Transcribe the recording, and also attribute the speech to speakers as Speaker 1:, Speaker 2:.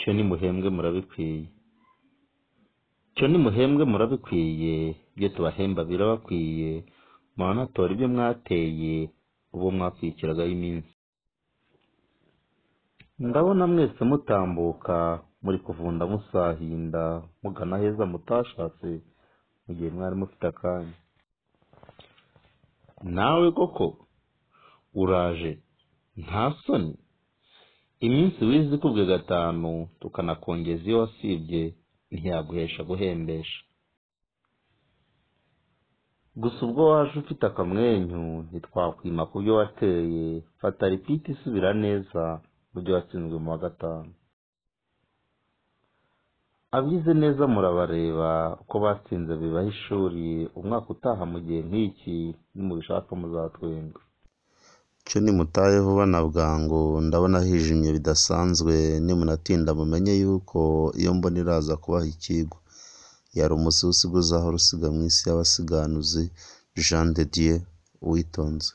Speaker 1: cyo nimuhembwe murabikwiye. Cyo nimuhembwe murabikwiye, ibyo tubahemba birabakwiye, mwanatora ibyo mwateye ubwo mwakwikiragaho iminsi. Ndabona mwese mutambuka muri kuvunda musahinda mugana heza mutashatse mu gihe mwari mufite akanya. Nawe koko uraje nta soni, iminsi wize ikubwe 5 tukanakongeza iyo wasibye ntiyaguhesha guhembesha. Gusa ubwo waje ufite akamwenyu ntitwakwima ku byo wateye, fata ripiti isubira neza mu byo watsinzwe mu wa 5. Abize neza murabareba uko batsinze bibaha ishuri, umwaka utaha mu gihe nk'iki nimubishaka muzatwenga. Cyo nimutahe vuba na bwangu, ndabona hijimye bidasanzwe, nimunatinda mumenye yuko iyo mbona iraza kubaha ikigwa. Yari umusi usiga uzahora usiga mu isi y'abasiganuzi. Jean de Dieu Uwitonze.